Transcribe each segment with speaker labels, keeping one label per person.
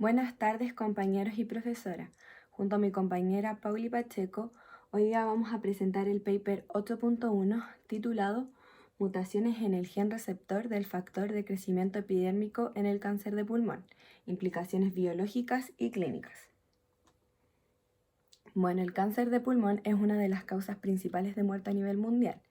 Speaker 1: Buenas tardes, compañeros y profesora. Junto a mi compañera Pauli Pacheco, hoy día vamos a presentar el paper 8.1 titulado Mutaciones en el gen receptor del factor de crecimiento epidérmico en el cáncer de pulmón, implicaciones biológicas y clínicas. Bueno, el cáncer de pulmón es una de las causas principales de muerte a nivel mundial.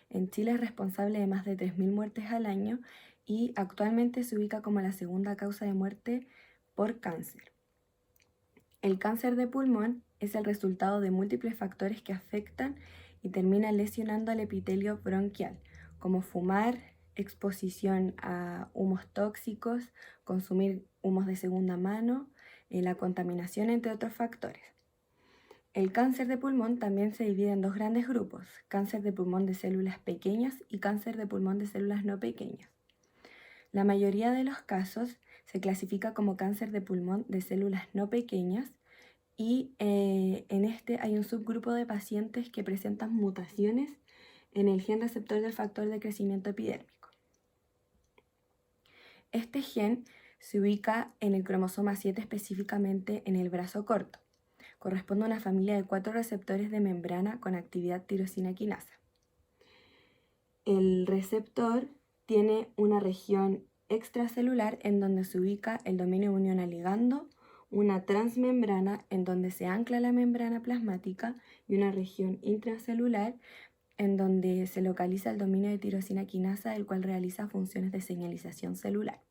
Speaker 1: En Chile es responsable de más de 3.000 muertes al año y actualmente se ubica como la segunda causa de muerte por cáncer. El cáncer de pulmón es el resultado de múltiples factores que afectan y terminan lesionando al epitelio bronquial, como fumar, exposición a humos tóxicos, consumir humos de segunda mano, la contaminación, entre otros factores. El cáncer de pulmón también se divide en dos grandes grupos: cáncer de pulmón de células pequeñas y cáncer de pulmón de células no pequeñas. La mayoría de los casos se clasifica como cáncer de pulmón de células no pequeñas y en este hay un subgrupo de pacientes que presentan mutaciones en el gen receptor del factor de crecimiento epidérmico. Este gen se ubica en el cromosoma 7, específicamente en el brazo corto. Corresponde a una familia de 4 receptores de membrana con actividad tirosina quinasa. El receptor tiene una región extracelular en donde se ubica el dominio de unión a ligando, una transmembrana en donde se ancla la membrana plasmática y una región intracelular en donde se localiza el dominio de tirosina quinasa, el cual realiza funciones de señalización celular.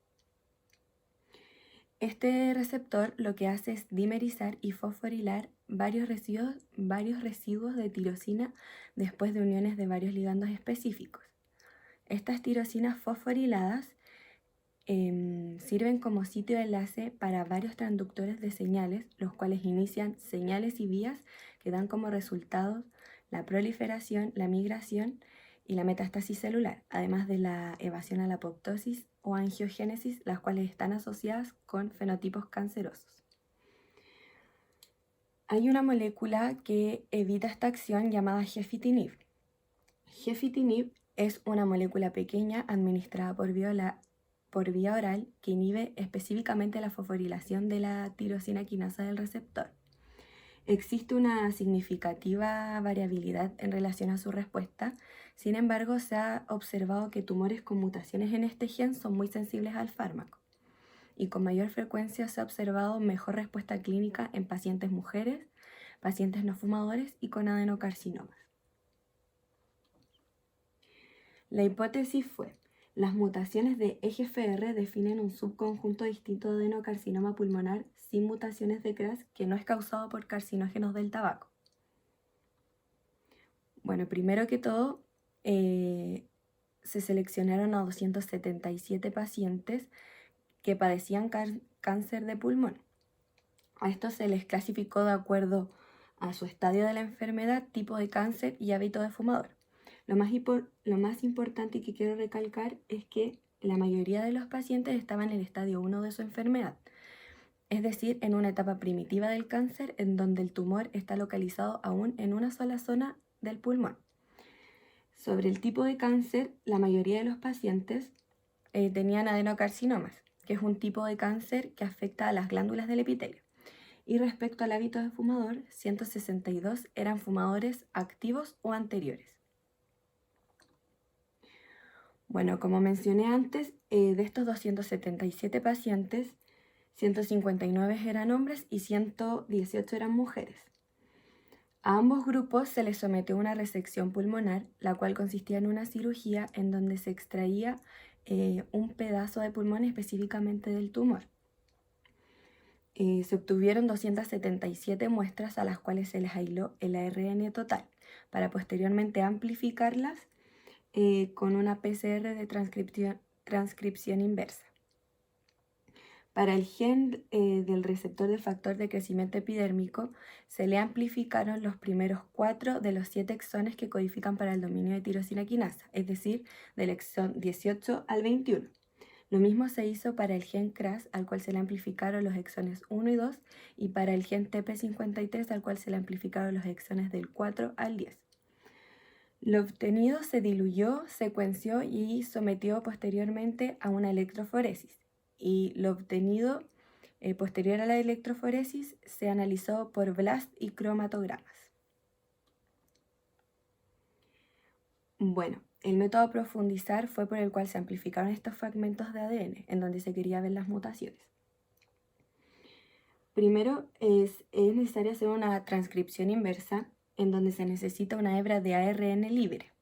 Speaker 1: Este receptor lo que hace es dimerizar y fosforilar varios residuos de tirosina después de uniones de varios ligandos específicos. Estas tirosinas fosforiladas sirven como sitio de enlace para varios transductores de señales, los cuales inician señales y vías que dan como resultados la proliferación, la migración y la metástasis celular, además de la evasión a la apoptosis o angiogénesis, las cuales están asociadas con fenotipos cancerosos. Hay una molécula que evita esta acción llamada gefitinib. Gefitinib es una molécula pequeña administrada por vía oral que inhibe específicamente la fosforilación de la tirosina quinasa del receptor. Existe una significativa variabilidad en relación a su respuesta. Sin embargo, se ha observado que tumores con mutaciones en este gen son muy sensibles al fármaco y con mayor frecuencia se ha observado mejor respuesta clínica en pacientes mujeres, pacientes no fumadores y con adenocarcinomas. La hipótesis fue: las mutaciones de EGFR definen un subconjunto distinto de adenocarcinoma pulmonar sin mutaciones de CRAS que no es causado por carcinógenos del tabaco. Bueno, primero que todo, se seleccionaron a 277 pacientes que padecían cáncer de pulmón. A estos se les clasificó de acuerdo a su estadio de la enfermedad, tipo de cáncer y hábito de fumador. Lo más importante que quiero recalcar es que la mayoría de los pacientes estaban en el estadio 1 de su enfermedad, es decir, en una etapa primitiva del cáncer en donde el tumor está localizado aún en una sola zona del pulmón. Sobre el tipo de cáncer, la mayoría de los pacientes tenían adenocarcinomas, que es un tipo de cáncer que afecta a las glándulas del epitelio. Y respecto al hábito de fumador, 162 eran fumadores activos o anteriores. Bueno, como mencioné antes, de estos 277 pacientes, 159 eran hombres y 118 eran mujeres. A ambos grupos se les sometió una resección pulmonar, la cual consistía en una cirugía en donde se extraía un pedazo de pulmón específicamente del tumor. Se obtuvieron 277 muestras a las cuales se les aisló el ARN total para posteriormente amplificarlas con una PCR de transcripción inversa. Para el gen del receptor del factor de crecimiento epidérmico se le amplificaron los primeros 4 de los 7 exones que codifican para el dominio de tirosina quinasa, es decir, del exón 18 al 21. Lo mismo se hizo para el gen CRAS, al cual se le amplificaron los exones 1 y 2, y para el gen TP53, al cual se le amplificaron los exones del 4 al 10. Lo obtenido se diluyó, secuenció y sometió posteriormente a una electroforesis. Y lo obtenido Posterior a la electroforesis, se analizó por blast y cromatogramas. Bueno, el método a profundizar fue por el cual se amplificaron estos fragmentos de ADN, en donde se quería ver las mutaciones. Primero es necesario hacer una transcripción inversa, en donde se necesita una hebra de ARN libre.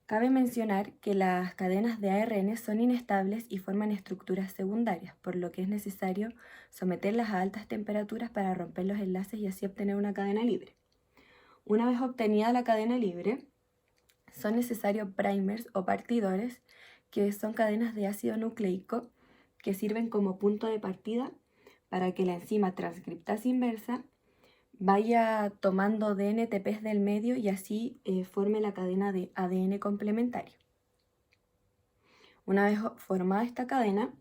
Speaker 1: Cabe mencionar que las cadenas de ARN son inestables y forman estructuras secundarias, por lo que es necesario someterlas a altas temperaturas para romper los enlaces y así obtener una cadena libre. Una vez obtenida la cadena libre, son necesarios primers o partidores, que son cadenas de ácido nucleico que sirven como punto de partida para que la enzima transcriptasa inversa vaya tomando DNTPs del medio y así forme la cadena de ADN complementario. Una vez formada esta cadena,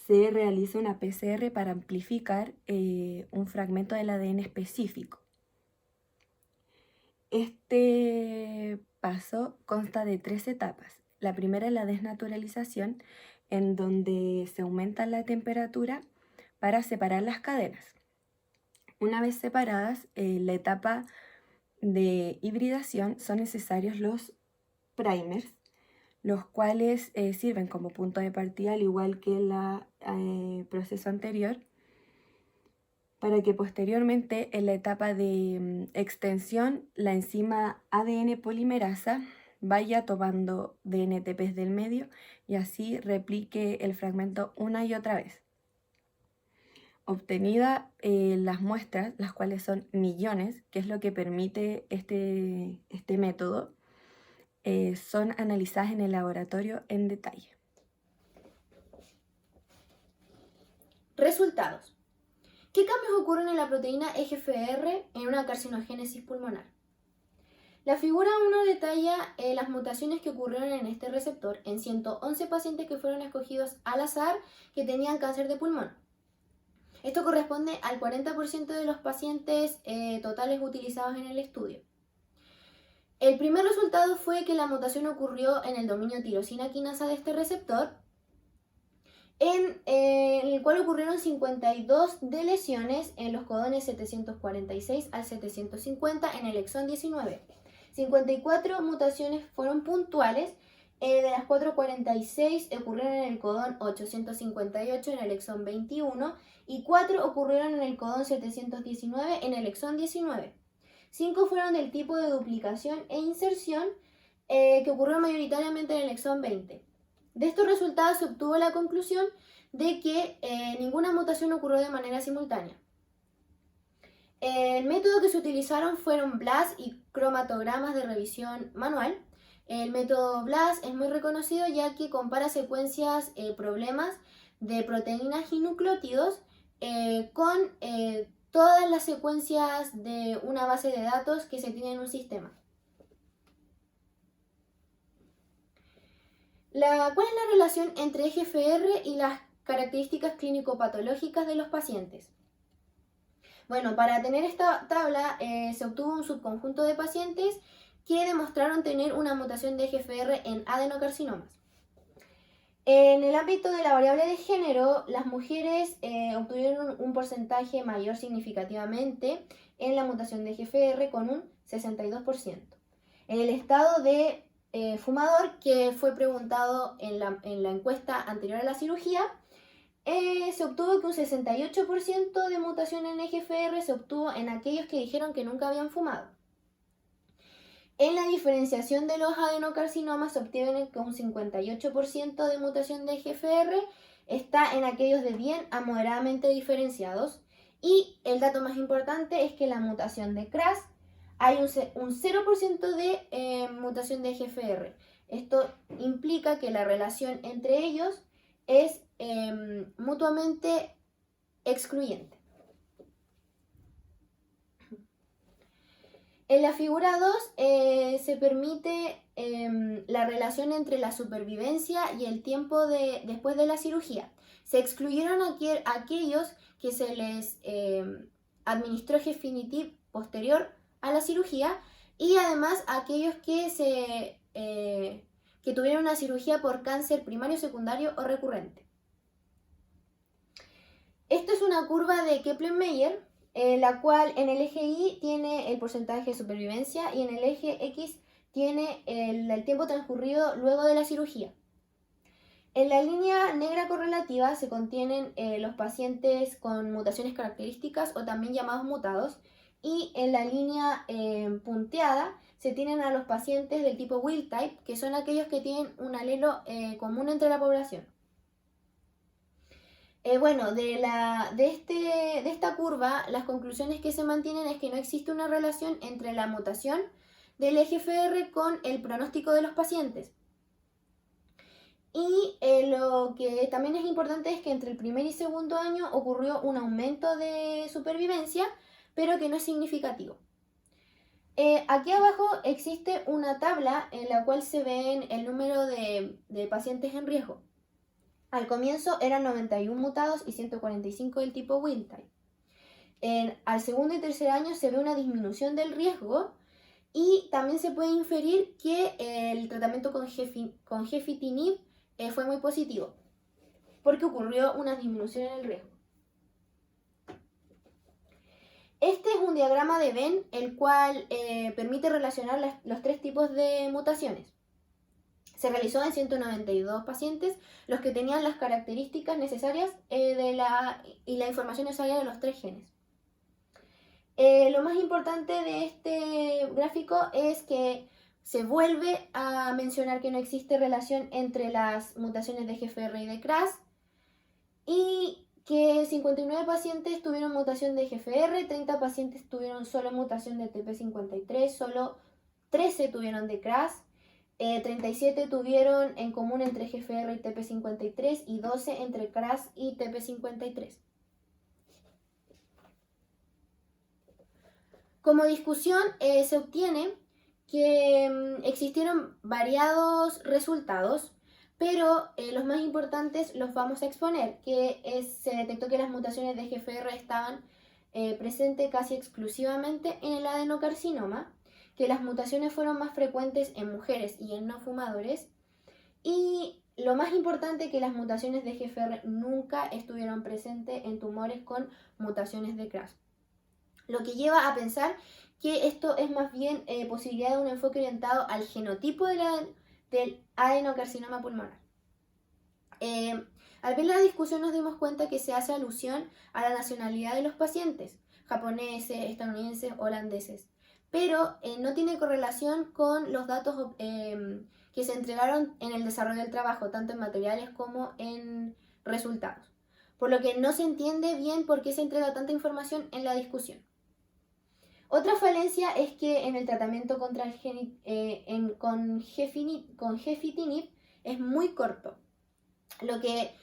Speaker 1: se realiza una PCR para amplificar un fragmento del ADN específico. Este paso consta de 3 etapas. La primera es la desnaturalización, en donde se aumenta la temperatura para separar las cadenas. Una vez separadas, la etapa de hibridación son necesarios los primers, los cuales sirven como punto de partida, al igual que el proceso anterior, para que posteriormente en la etapa de extensión la enzima ADN polimerasa vaya tomando DNTPs del medio y así replique el fragmento una y otra vez. Obtenida las muestras, las cuales son millones, que es lo que permite este método, son analizadas en el laboratorio en detalle.
Speaker 2: Resultados. ¿Qué cambios ocurren en la proteína EGFR en una carcinogénesis pulmonar? La figura 1 detalla las mutaciones que ocurrieron en este receptor en 111 pacientes que fueron escogidos al azar que tenían cáncer de pulmón. Esto corresponde al 40% de los pacientes totales utilizados en el estudio. El primer resultado fue que la mutación ocurrió en el dominio tirosina quinasa de este receptor, en el cual ocurrieron 52 deleciones en los codones 746 al 750 en el exón 19. 54 mutaciones fueron puntuales, de las 446 ocurrieron en el codón 858 en el exón 21 y 4 ocurrieron en el codón 719 en el exón 19. 5 fueron del tipo de duplicación e inserción que ocurrió mayoritariamente en el exón 20. De estos resultados se obtuvo la conclusión de que ninguna mutación ocurrió de manera simultánea. El método que se utilizaron fueron BLAST y cromatogramas de revisión manual. El método BLAST es muy reconocido ya que compara secuencias problemas de proteínas y nucleótidos con todas las secuencias de una base de datos que se tiene en un sistema. ¿Cuál es la relación entre EGFR y las características clínico-patológicas de los pacientes? Bueno, para tener esta tabla se obtuvo un subconjunto de pacientes que demostraron tener una mutación de EGFR en adenocarcinomas. En el ámbito de la variable de género, las mujeres obtuvieron un porcentaje mayor significativamente en la mutación de EGFR con un 62%. En el estado de fumador, que fue preguntado en la encuesta anterior a la cirugía, se obtuvo que un 68% de mutación en EGFR se obtuvo en aquellos que dijeron que nunca habían fumado. En la diferenciación de los adenocarcinomas se obtiene que un 58% de mutación de EGFR está en aquellos de bien a moderadamente diferenciados. Y el dato más importante es que la mutación de KRAS hay un 0% de mutación de EGFR. Esto implica que la relación entre ellos es mutuamente excluyente. En la figura 2 se permite la relación entre la supervivencia y el tiempo después de la cirugía. Se excluyeron aquellos que se les administró Gefitinib posterior a la cirugía y además aquellos que tuvieron una cirugía por cáncer primario, secundario o recurrente. una curva de Kaplan-Meier, la cual en el eje Y tiene el porcentaje de supervivencia y en el eje X tiene el tiempo transcurrido luego de la cirugía. En la línea negra correlativa se contienen los pacientes con mutaciones características o también llamados mutados, y en la línea punteada se tienen a los pacientes del tipo wild type, que son aquellos que tienen un alelo común entre la población. Bueno, de esta curva, las conclusiones que se mantienen es que no existe una relación entre la mutación del EGFR con el pronóstico de los pacientes. Y lo que también es importante es que entre el primer y segundo año ocurrió un aumento de supervivencia, pero que no es significativo. Aquí abajo existe una tabla en la cual se ven el número de pacientes en riesgo. Al comienzo eran 91 mutados y 145 del tipo wild type. Al segundo y tercer año se ve una disminución del riesgo, y también se puede inferir que el tratamiento con gefitinib fue muy positivo, porque ocurrió una disminución en el riesgo. Este es un diagrama de Venn, el cual permite relacionar los tres tipos de mutaciones. Se realizó en 192 pacientes, los que tenían las características necesarias y la información necesaria de los tres genes. Lo más importante de este gráfico es que se vuelve a mencionar que no existe relación entre las mutaciones de EGFR y de KRAS, y que 59 pacientes tuvieron mutación de EGFR, 30 pacientes tuvieron solo mutación de TP53, solo 13 tuvieron de KRAS, 37 tuvieron en común entre EGFR y TP53 y 12 entre KRAS y TP53. Como discusión se obtiene que existieron variados resultados, pero los más importantes los vamos a exponer, se detectó que las mutaciones de EGFR estaban presentes casi exclusivamente en el adenocarcinoma, que las mutaciones fueron más frecuentes en mujeres y en no fumadores, y lo más importante, que las mutaciones de EGFR nunca estuvieron presentes en tumores con mutaciones de KRAS. Lo que lleva a pensar que esto es más bien posibilidad de un enfoque orientado al genotipo del adenocarcinoma pulmonar. Al ver la discusión nos dimos cuenta que se hace alusión a la nacionalidad de los pacientes, japoneses, estadounidenses, holandeses, pero no tiene correlación con los datos que se entregaron en el desarrollo del trabajo, tanto en materiales como en resultados, por lo que no se entiende bien por qué se entrega tanta información en la discusión. Otra falencia es que en el tratamiento con gefitinib es muy corto, lo que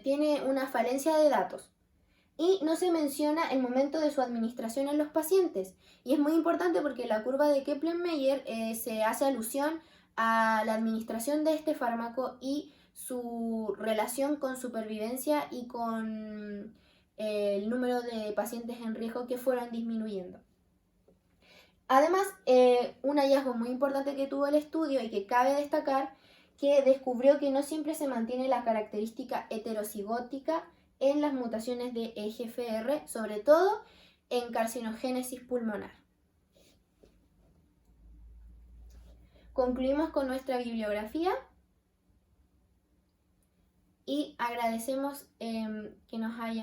Speaker 2: tiene una falencia de datos, y no se menciona el momento de su administración en los pacientes, y es muy importante porque la curva de Kaplan-Meier se hace alusión a la administración de este fármaco y su relación con supervivencia y con el número de pacientes en riesgo que fueron disminuyendo. Además, un hallazgo muy importante que tuvo el estudio y que cabe destacar, que descubrió que no siempre se mantiene la característica heterocigótica en las mutaciones de EGFR, sobre todo en carcinogénesis pulmonar. Concluimos con nuestra bibliografía y agradecemos que nos hayan